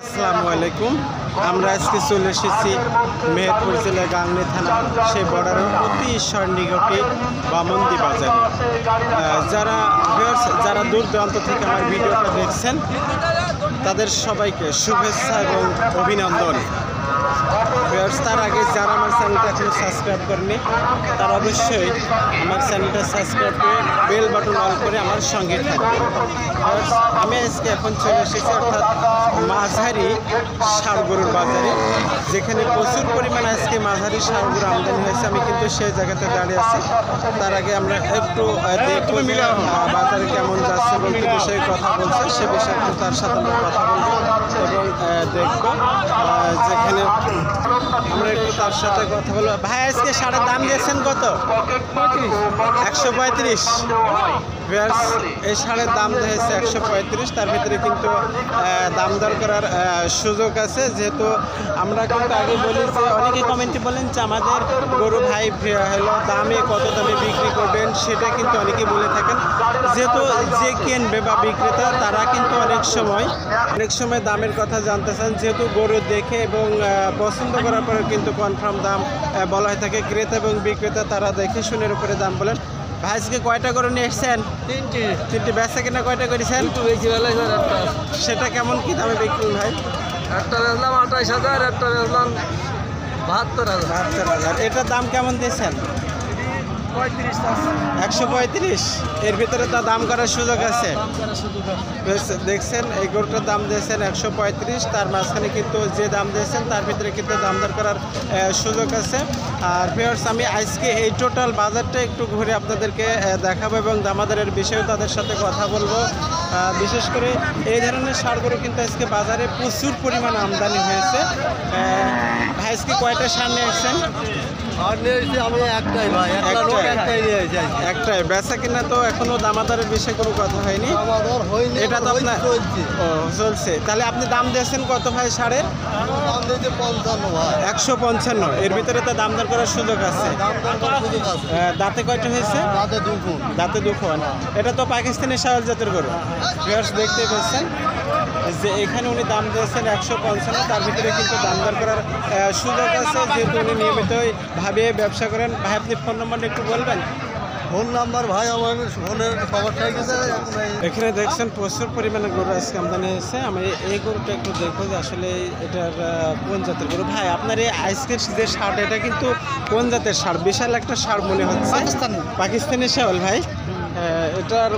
আসসালামু আলাইকুম। আমরা আজকে চলে এসেছি মেহেরপুর জেলা গাংনী থানা সেই বর্ডারের অতি সন্নিকটে বামন্দি বাজারে। যারা দূর দূরান্ত থেকে আমার ভিডিওটা দেখছেন তাদের সবাইকে শুভেচ্ছা এবং অভিনন্দন। তার আগে যারা আমার চ্যানেলটা এখনো সাবস্ক্রাইব করেনি তারা অবশ্যই আমার চ্যানেলটা সাবস্ক্রাইব করে বেল বাটন অল করে আমার সঙ্গে থাকবে। আমি আজকে এখন চলে এসেছি অর্থাৎ মাঝারি ষাঁড় গরুর বাজারে, যেখানে প্রচুর পরিমাণে আজকে মাঝারি ষাঁড় গরু আমদানি হয়েছে। আমি কিন্তু সেই জায়গাতে দাঁড়িয়ে আছি। তার আগে আমরা একটু দেখবো বাজারে কেমন যাচ্ছে এবং কি বিষয়ে কথা বলছে সে বিষয়ে একটু তার সাথে আমরা কথা বলবো এবং দেখবো যেখানে আমরা একটু তার সাথে কথা বলবো। ভাই আজকে ষাঁড়ের দাম দিয়েছেন কত? 135। এই ষাঁড়ের দাম দিয়েছে 135। তার ভিতরে কিন্তু দাম দর করার সুযোগ আছে, যেহেতু আমরা কিন্তু আগে বলি যে অনেকে কমেন্টে বলেন যে আমাদের গরু ভাই হলো দামে কত দামে বিক্রি করবেন, সেটা কিন্তু অনেকে বলে থাকেন। যেহেতু যে কিনবে বা বিক্রেতা তারা কিন্তু অনেক সময় দামের কথা জানতে চান, যেহেতু গরু দেখে এবং পছন্দ করার পরে কিন্তু কনফার্ম দাম বলা হয়ে থাকে। ক্রেতা এবং বিক্রেতা তারা দেখে শুনের উপরে দাম বলেন। ভাই আজকে কয়টা গরু নিয়ে এসছেন? তিনটে। বেচা কিনা কয়টা করেছেন? সেটা কেমন কি দামে বিক্রি ভাই? একটা বেচলাম 28,000, একটা বেচলাম 72,000। এটার দাম কেমন দিয়েছেন? 135। এর ভিতরে তো দাম করার সুযোগ আছে। দেখছেন এই গরুটার দাম দিয়েছেন 135। তার মাঝখানে কিন্তু যে দাম দিয়েছেন তার ভিতরে কিন্তু দাম দর করার সুযোগ আছে। আর ভিউয়ার্স, আমি আজকে এই টোটাল বাজারটা একটু ঘুরে আপনাদেরকে দেখাবো এবং দামাদারের বিষয়েও তাদের সাথে কথা বলবো। বিশেষ করে এই ধরনের ষাঁড় গরু কিন্তু আজকে বাজারে প্রচুর পরিমাণ আমদানি হয়েছে। ভাই আজকে কয়টা ষাঁড় নিয়ে এসছেন? আমি একটাই ভাই, একটাই। বেচা কিনা তো এখনো দামাদারের বিষয়ে কোনো কথা হয়নি। এটা তো আপনার চলছে। তাহলে আপনি দাম দিয়েছেন কত ভাই ষাঁড়ের? 155। এর ভিতরে তো দাম দর করার সুযোগ আছে। দাঁতে কয়টা হয়েছে? দাঁতে দুখন। এটা তো পাকিস্তানি শাওয়াল জাতের গরু। দেখতে পাচ্ছেন যে এখানে উনি দাম দিয়েছেন 155। তার ভিতরে কিন্তু দাম দর করার সুযোগ আছে, যেহেতু উনি নিয়মিতই ভাবে ব্যবসা করেন। ভাই আপনি ফোন নম্বরটা একটু বলবেন? ফোন নাম্বার ভাই আমার ফোনের খবর গেছে। এখানে দেখছেন প্রচুর পরিমাণে গরু আজকে আমদানি হয়েছে। আমি এই গরুটা একটু দেখবো যে আসলে এটার কোন জাতের গরু। ভাই আপনার এই আজকের যে ষাঁড়, এটা কিন্তু কোন জাতের ষাঁড়? বিশাল একটা ষাঁড় মনে হচ্ছে। পাকিস্তানি শাওয়াল ভাই। এটার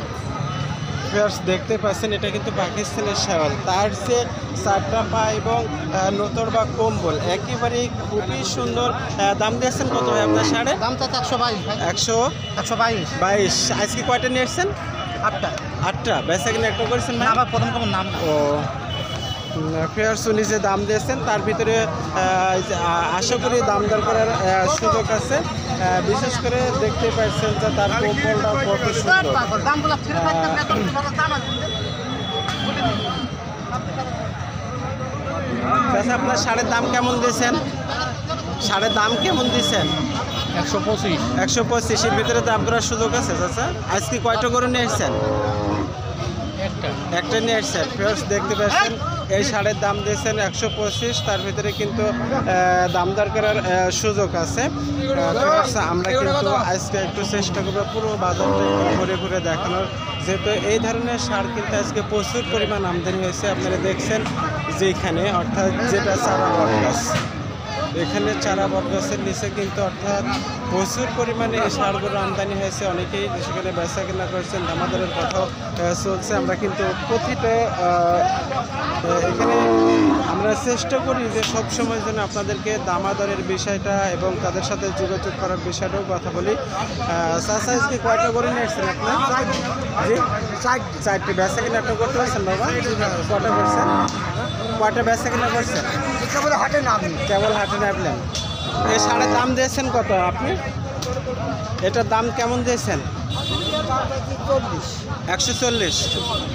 দেখতে পাচ্ছেন এটা কিন্তু পাকিস্তানের শাওয়াল। তার যে চারটা পা এবং নোতর বা কম্বল একেবারেই খুবই সুন্দর। দাম দিয়েছেন কত ভাই আপনার ষাঁড়ে? দাম তো 122। আজকে কয়টা নিয়ে এসছেন? 8টা। বেচা কিনা একটা করেছেন না? আবার প্রথম নাম ও ফেয়ার্স, উনি যে দাম দিয়েছেন তার ভিতরে আশা করি দাম দর করার সুযোগ আছে। বিশেষ করে দেখতে পাচ্ছেন যে তার কম্বলটা কত সুন্দর। আপনার ষাঁড়ের দাম কেমন দিয়েছেন? ষাঁড়ের দাম কেমন দিয়েছেন? 125। এর ভিতরে দাম করার সুযোগ আছে চাচা? আজকে কয়টা গরু নিয়ে এসছেন? একটা নিয়ে এসছেন। ফেয়ার্স দেখতে পাচ্ছেন এই ষাঁড়ের দাম দিয়েছেন 125। তার ভিতরে কিন্তু দাম দর করার সুযোগ আছে। আমরা কিন্তু আজকে একটু চেষ্টা করবো পুরো বাজারটা ঘুরে ঘুরে দেখানোর, যেহেতু এই ধরনের ষাঁড় কিন্তু আজকে প্রচুর পরিমাণ আমদানি হয়েছে। আপনারা দেখছেন যে এখানে অর্থাৎ যেটা চারা বটগাছ, এখানে চারা বটগাছের নিচে কিন্তু অর্থাৎ প্রচুর পরিমাণে এই ষাঁড়গুলো আমদানি হয়েছে। অনেকেই সেখানে বেচা কেনা করছেন, দামাদারের কথাও চলছে। আমরা কিন্তু প্রতিটা এখানে আমরা চেষ্টা করি যে সবসময় যেন আপনাদেরকে দামাদারের বিষয়টা এবং তাদের সাথে যোগাযোগ করার বিষয়টাও কথা বলি। চাচা আজকে কয়টা করে নিয়ে আসছেন আপনার? জি, 4টে। বেচা কিনা একটা করতে পারছেন বাবা? কটা করছেন? কয়টা বেচা কিনা করছেন? কেবল হাটে নামলেন। এই ষাঁড়ের দাম দিয়েছেন কত আপনি? এটার দাম কেমন দিয়েছেন? 140।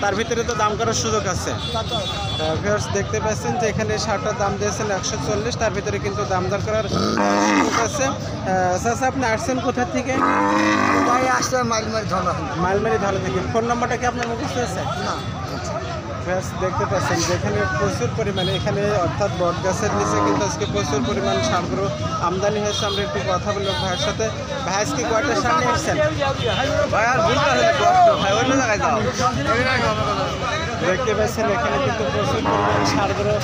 তার ভিতরে তো দাম করার সুযোগ আছে। ভিউয়ার্স দেখতে পাচ্ছেন যে এখানে ষাঁড়টার দাম দিয়েছেন 140। তার ভিতরে কিন্তু দাম দর করার সুযোগ আছে। চাচা আপনি আসছেন কোথা থেকে? আসছে মাইলমারি ধলা থেকে। ফোন নাম্বারটা কি আপনার মুখস্থ আছে? না। দেখতে পাচ্ছেন যেখানে প্রচুর পরিমাণে এখানে অর্থাৎ বট গাছের নিচে কিন্তু আজকে প্রচুর পরিমাণ ষাঁড়গুলো আমদানি হয়েছে। আমরা একটু কথা বলবো ভাইয়ের সাথে। ভাই আজকে কয়টা ষাঁড় নিয়ে এসছেন? দেখতে পাচ্ছেন এখানে কিন্তু প্রচুর পরিমাণ ষাঁড়গুলো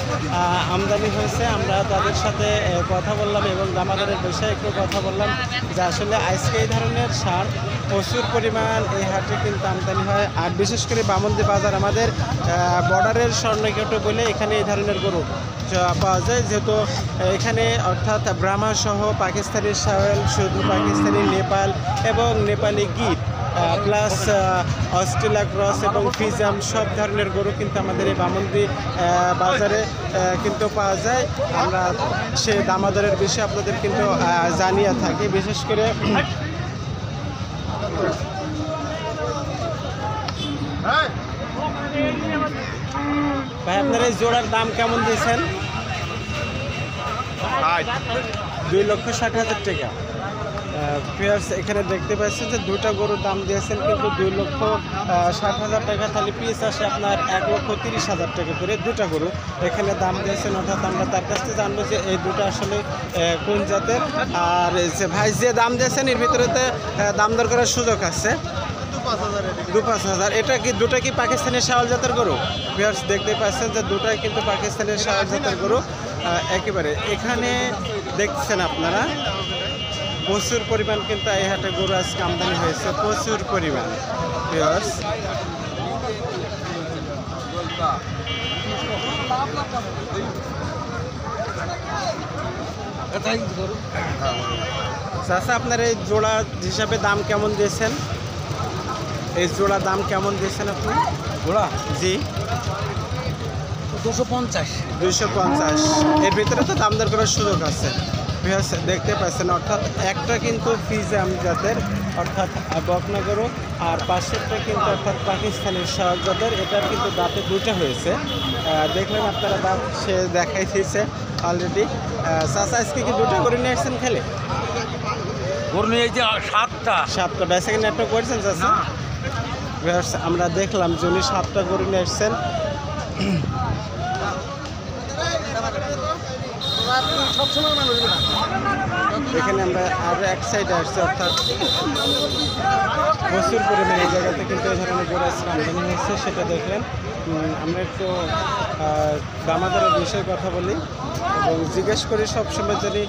আমদানি হয়েছে। আমরা তাদের সাথে কথা বললাম এবং দামাদারের বিষয়ে একটু কথা বললাম যে আসলে আজকে এই ধরনের ষাঁড় প্রচুর পরিমাণ এই হাটে কিন্তু আমদানি হয়। আর বিশেষ করে বামন্দি বাজার আমাদের বর্ডারের স্বর্ণকেটু বলে এখানে এই ধরনের গরু পাওয়া যায়, যেহেতু এখানে অর্থাৎ ব্রাহ্মা সহ পাকিস্তানি শাওয়েল, শুধু পাকিস্তানি, নেপাল এবং Nepali Gir plus Australia cross এবং ফিজাম সব ধরনের গরু কিন্তু আমাদের এই বামন্দি বাজারে কিন্তু পাওয়া যায়। আমরা সে দামাদরের বিষয়ে আপনাদের কিন্তু জানিয়ে থাকি। বিশেষ করে ভাই আপনার এই জোড়ার দাম কেমন দিয়েছেন? 2,60,000 টাকা। পেয়ার্স এখানে দেখতে পাচ্ছেন যে দুটা গরুর দাম দিয়েছেন কিন্তু 2,60,000 টাকা, তাহলে পিস আসে আপনার 1,30,000 টাকা করে দুটা গরু এখানে দাম দিয়েছেন। অর্থাৎ আমরা তার কাছ থেকে জানবো যে এই দুটো আসলে কোন জাতের। আর যে ভাই যে দাম দিয়েছেন এর ভিতরেতে দাম দর করার সুযোগ আছে। 2,500 এটা কি দুটা কি পাকিস্তানি শাওয়াল জাতের গরু? ভিউয়ার্স দেখতে পাচ্ছেন যে দুটাই কিন্তু পাকিস্তানি শাওয়াল জাতের গরু একেবারে। এখানে দেখছেন আপনারা প্রচুর পরিমাণ কিন্তু এই হাটে গরু আজকে আমদানি হয়েছে, প্রচুর পরিমাণ। ভিউয়ার্স চাচা আপনার এই জোড়া হিসাবে দাম কেমন দিয়েছেন? এই জোড়া দাম কেমন দিয়েছেন আপনি? ঘোড়া জি 250। এর ভিতরে তো দাম দর করার সুযোগ আছে। দেখতে পাচ্ছেন অর্থাৎ একটা কিন্তু ফিজাম জাতের অর্থাৎ বকনা গরু, আর পাশেরটা কিন্তু অর্থাৎ পাকিস্তানি শাওয়াল জাতের। এটার কিন্তু দাঁতে দুটো হয়েছে, দেখলেন আপনারা দাঁত সে দেখাই দিয়েছে অলরেডি। চাচা আজকে কি দুটো গরু নিয়ে আসছেন খেলে? গরু নিয়ে যে 7টা বেসে কিনে একটা করেছেন চাচা? আমরা দেখলাম যে উনি 7টা গরু নিয়ে এসছেন। এখানে আমরা আর এক সাইডে আসছি, অর্থাৎ প্রচুর পরিমাণে এই জায়গাতে কিন্তু এই ধরনের গরু আজকে আমদানি হয়েছে, সেটা দেখলেন। আমরা একটু দামাদারের বিষয়ে কথা বলি এবং জিজ্ঞেস করি, সবসময় যদি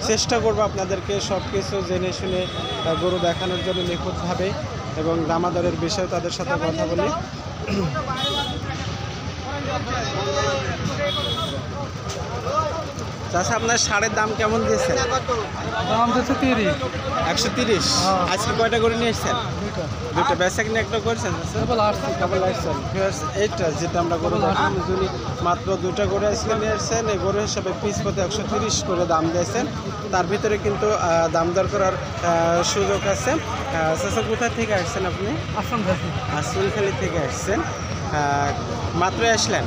চেষ্টা করবো আপনাদেরকে সব কিছু জেনে শুনে গরু দেখানোর জন্য নিখুঁতভাবে, এবং দামাদারের বিষয়ে তাদের সাথে কথা বলি। চাষা আপনার ষাঁড়ের দাম কেমন দিয়েছেন? দাম দিচ্ছে 130। আজকে কয়টা করে নিয়ে এসছেন? দুটো। বেচা কিনে একটা করছেন? এইটা যেটা আমরা গরু দেখলাম, যিনি মাত্র দুটা গরু আজকে নিয়ে এসছেন। এই গরু হিসাবে পিস প্রতি 130 করে দাম দিয়েছেন। তার ভিতরে কিন্তু দাম দর করার সুযোগ আছে। চাষা কোথা থেকে আসছেন আপনি? আসনখালি থেকে আসছেন, মাত্র আসলেন?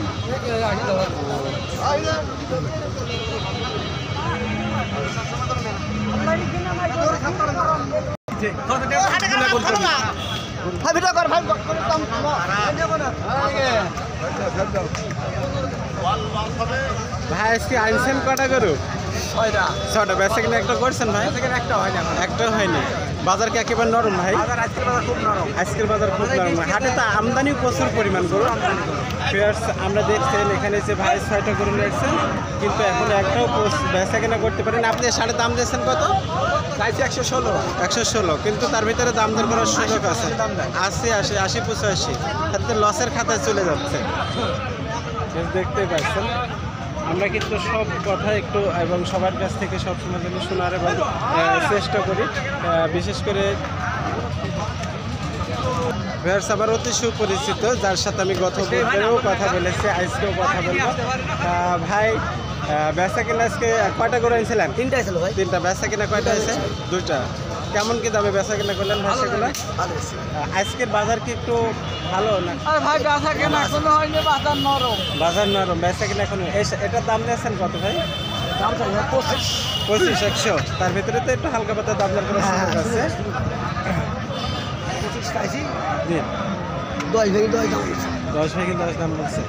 ভাই আজকে আনছেন কটা গরু? 6টা। বেচা কিনে একটা করছেন ভাই? একটা হয়নি। বাজার কি একেবারে নরম ভাই? আজকের বাজার খুব নরম। হাটে তো আমদানি প্রচুর পরিমাণ গরু। আমরা দেখছেন এখানে যে ভাই 6টা গরু নিয়েছেন, কিন্তু এখন একটাও বেচা কেনা করতে পারেন। আপনি ষাঁড়ের দাম দিয়েছেন কত? 116। কিন্তু তার ভিতরে দাম দর করার সুযোগ আছে। 80, 85। তাতে লসের খাতায় চলে যাচ্ছে। দেখতে পাচ্ছেন আমরা কিন্তু সব কথা একটু এবং সবার কাছ থেকে সবসময় জন্য শোনার এবং চেষ্টা করি। বিশেষ করে ভিউয়ার্স আমার অতি সুপরিচিত, যার সাথে আমি গত বছরেও কথা বলেছি, আজকেও কথা বলবো। ভাই বেচা কিনা আজকে কয়টা করে আনছিলেন? 3টা ছিল ভাই। 3টা। বেচা কিনা কয়টা আছে? 2টা। কেমন কি দামে বেচা কিনা করলেন ভাই সেগুলো? আজকের বাজার কি একটু ভালো না? ভাই বেচা কেনা এখনো হয়নি, বাজার নরম। বাজার নরম, বেচা কিনা এখনো। এটার দাম দিয়েছেন কত ভাই? দাম চাই 25, 100। তার ভিতরে তো একটু হালকা পাতা দাম দর করার সুযোগ আছে। 25 খাইছি। জি 10 ভেঙে 10 দাম। 10 ভাগে 10 দাম বলছে।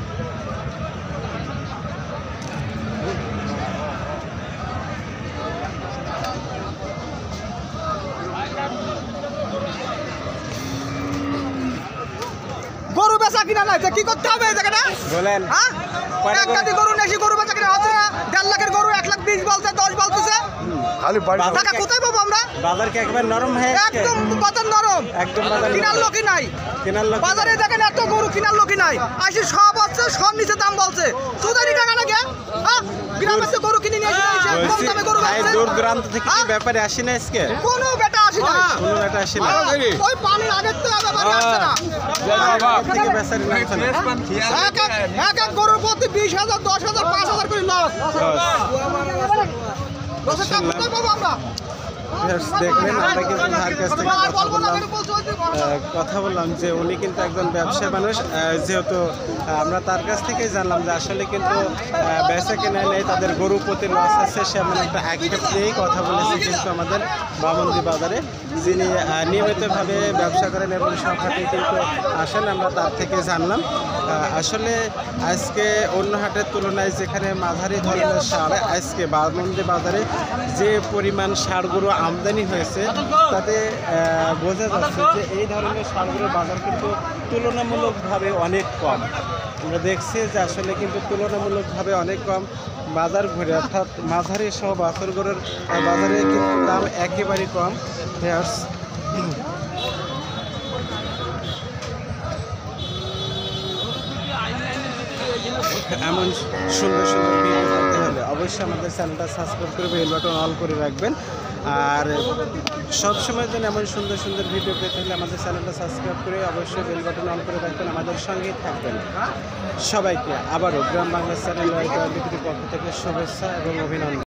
গরু বেচা কিনা নাই, কি করতে হবে এই জায়গাটা? বলেন হ্যাঁ, কয়টা একটা দিয়ে গরু নেই, গরু বেচা কিনা হচ্ছে না। 1.5 লাখের গরু 1,20,000 বলছে, 10 বলতেছে। খালি বাড়ি টাকা কোথায় পাবো আমরা? বাজার কি একবার নরম হয়ে গেছে? একদম বাজার নরম, একদম বাজার কিনার লোকই নাই। কেনার লোক বাজারে দেখেন এত গরু কিনার লোকই নাই। আসি সব হচ্ছে, সব নিচে দাম বলছে। সুদানি টাকা নাকি? হ্যাঁ, গ্রামের তো গরু কিনে নিয়ে এসে কম বলছি, দামে গরু ভাই বেচছে। দূর দূরান্ত থেকে কি হ্যাঁ? ব্যাপারে আসি না আজকে? কোনো বেটা আসি না। কোনো ব্যাটা আসি না। ওই পানির আগের তো ব্যাপারে আসছে না। থেকে বেচারি নামছে না। এক এক গরুর প্রতি 20,000, 10,000, 5,000 করে লস। লসের টাকা কোথায় পাবো আমরা? দেখলেন আমরা কিন্তু তার কাছ থেকে আর বলবো না, আমি বলছি ওই যে কথা বললাম যে উনি কিন্তু একজন ব্যবসায়ী মানুষ, যেহেতু আমরা তার কাছ থেকেই জানলাম যে আসলে কিন্তু বেচা কেনা নেই, তাদের গরু প্রতি লস আছে, সেমন একটা আক্ষেপ নিয়েই কথা বলেছে কিন্তু আমাদের বামন্দি বাজারে, যিনি নিয়মিতভাবে ব্যবসা করেন এবং সবহাটে কিন্তু আসেন, আমরা তার থেকে জানলাম আসলে আজকে অন্য হাটের তুলনায় যেখানে মাঝারি ধরনের সার, আজকে বামন্দি বাজারে যে পরিমাণ সারগুলো আমদানি হয়েছে তাতে বোঝা যাচ্ছে যে এই ধরনের সারগুলোর বাজার কিন্তু তুলনামূলকভাবে অনেক কম। আমরা দেখছি যে আসলে কিন্তু তুলনামূলকভাবে অনেক কম বাজার ঘুরে, অর্থাৎ মাঝারি সহ বাছুরগুলোর বাজারে কিন্তু দাম একেবারেই কম। এমন সুন্দর সুন্দর ভিডিও পেতে হলে অবশ্যই আমাদের চ্যানেলটা সাবস্ক্রাইব করে বেল বাটন অল করে রাখবেন। আর সবসময় যেন এমন সুন্দর সুন্দর ভিডিও পেতে হলে আমাদের চ্যানেলটা সাবস্ক্রাইব করে অবশ্যই বেল বাটন অন করে রাখবেন, আমাদের সঙ্গেই থাকবেন। সবাইকে আবারও গ্রাম বাংলা চ্যানেল বিক্রির পক্ষ থেকে শুভেচ্ছা এবং অভিনন্দন।